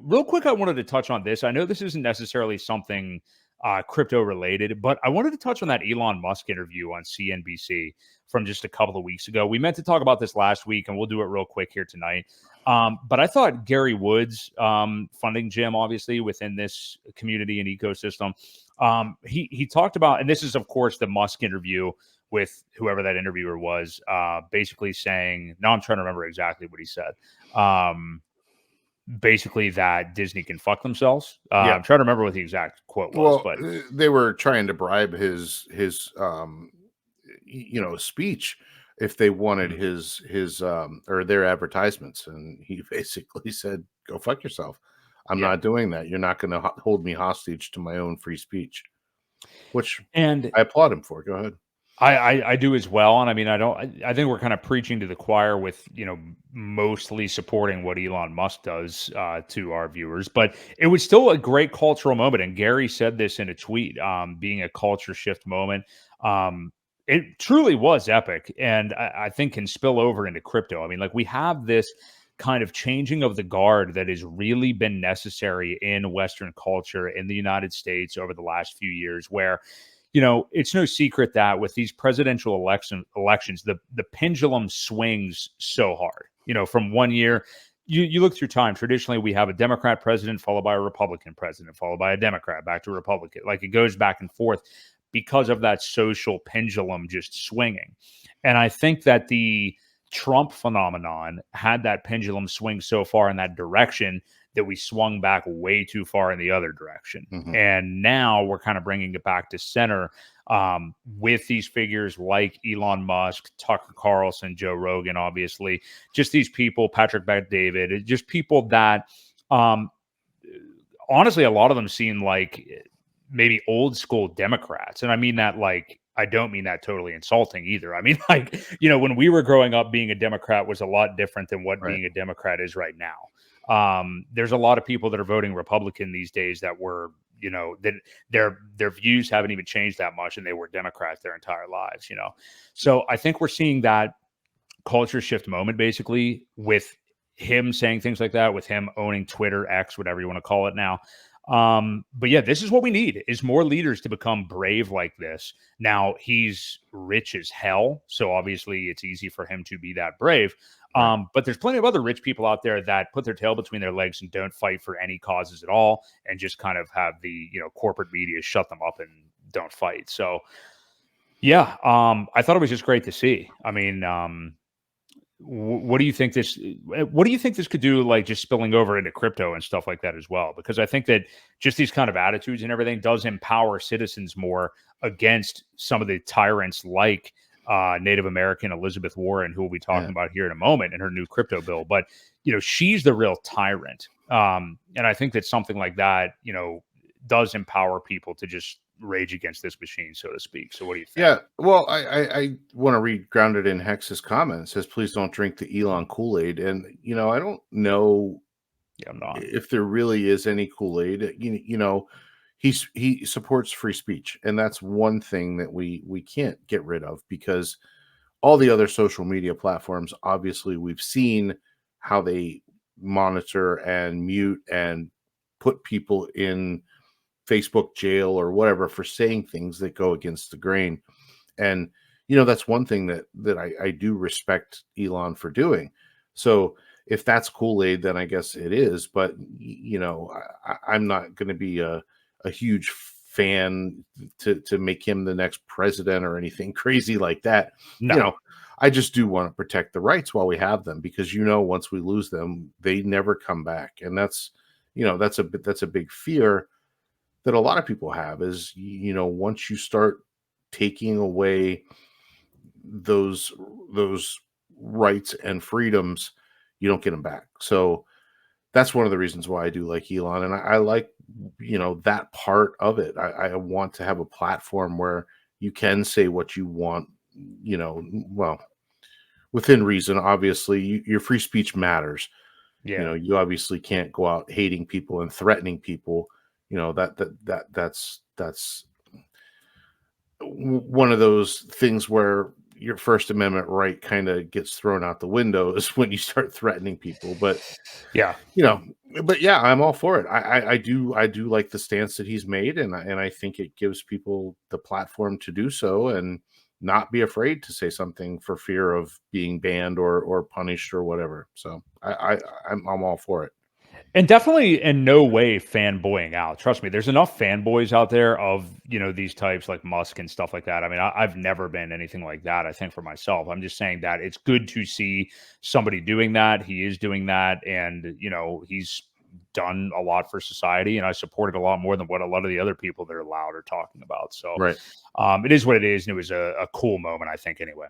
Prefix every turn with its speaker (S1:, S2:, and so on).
S1: real quick, I wanted to touch on this. I know this isn't necessarily something crypto related, but I wanted to touch on that Elon Musk interview on CNBC from just a couple of weeks ago. We meant to talk about this last week, and we'll do it real quick here tonight. But I thought Gary Woods, funding Jim, obviously within this community and ecosystem, he talked about, and this is of course the Musk interview with whoever that interviewer was, basically saying, no, I'm trying to remember exactly what he said. Basically that Disney can fuck themselves. I'm trying to remember what the exact quote was, but
S2: they were trying to bribe his speech if they wanted his or their advertisements, and he basically said, go fuck yourself. I'm not doing that. You're not going to hold me hostage to my own free speech, which I applaud him for. Go ahead.
S1: I do as well. And I mean, I think we're kind of preaching to the choir with, mostly supporting what Elon Musk does to our viewers, but it was still a great cultural moment. And Gary said this in a tweet, being a culture shift moment. It truly was epic. And I think can spill over into crypto. I mean, like we have this kind of changing of the guard that has really been necessary in Western culture in the United States over the last few years, where it's no secret that with these presidential elections, the pendulum swings so hard. From one year, you look through time. Traditionally, we have a Democrat president followed by a Republican president, followed by a Democrat, back to a Republican. Like it goes back and forth because of that social pendulum just swinging. And I think that the Trump phenomenon had that pendulum swing so far in that direction that we swung back way too far in the other direction. And now we're kind of bringing it back to center with these figures like Elon Musk, Tucker Carlson, Joe Rogan, obviously, just these people, Patrick Bet-David, just people that honestly, a lot of them seem like maybe old school Democrats. And I mean that I don't mean that totally insulting either. I mean, when we were growing up, being a Democrat was a lot different than what being a Democrat is right now. There's a lot of people that are voting Republican these days that were, that their views haven't even changed that much, and they were Democrats their entire lives, So I think we're seeing that culture shift moment basically with him saying things like that, with him owning Twitter, X, whatever you want to call it now. But yeah, this is what we need is more leaders to become brave like this. Now he's rich as hell, so obviously it's easy for him to be that brave. But there's plenty of other rich people out there that put their tail between their legs and don't fight for any causes at all, and just kind of have the corporate media shut them up and don't fight. So yeah, I thought it was just great to see. I mean, what do you think this could do, like just spilling over into crypto and stuff like that as well? Because I think that just these kind of attitudes and everything does empower citizens more against some of the tyrants like Native American Elizabeth Warren, who we'll be talking about here in a moment in her new crypto bill. But, she's the real tyrant. And I think that something like that, does empower people to just rage against this machine, so to speak. So what do you think?
S2: Yeah, well, I want to read grounded in Hex's comment. It says, please don't drink the Elon Kool-Aid. And, I don't know if there really is any Kool-Aid. He supports free speech. And that's one thing that we can't get rid of, because all the other social media platforms, obviously, we've seen how they monitor and mute and put people in Facebook jail or whatever for saying things that go against the grain. And, that's one thing that I do respect Elon for doing. So if that's Kool-Aid, then I guess it is. But, I'm not going to be a huge fan to make him the next president or anything crazy like that.
S1: No.
S2: I just do want to protect the rights while we have them, because, once we lose them, they never come back. And that's a big fear that a lot of people have is, once you start taking away those rights and freedoms, you don't get them back. So that's one of the reasons why I do like Elon. And I like, that part of it. I want to have a platform where you can say what you want, well, within reason. Obviously, your free speech matters.
S1: Yeah.
S2: You obviously can't go out hating people and threatening people. That's one of those things where, your First Amendment right kind of gets thrown out the window is when you start threatening people. But
S1: yeah,
S2: but yeah, I'm all for it. I do like the stance that he's made, and I think it gives people the platform to do so and not be afraid to say something for fear of being banned or punished or whatever. So I'm all for it.
S1: and definitely in no way fanboying out. Trust me, there's enough fanboys out there of, these types like Musk and stuff like that. I mean, I've never been anything like that, I think, for myself. I'm just saying that it's good to see somebody doing that. He is doing that. And, he's done a lot for society. And I support it a lot more than what a lot of the other people that are loud are talking about. So
S2: Right.
S1: it is what it is. And it was a cool moment, I think, anyway.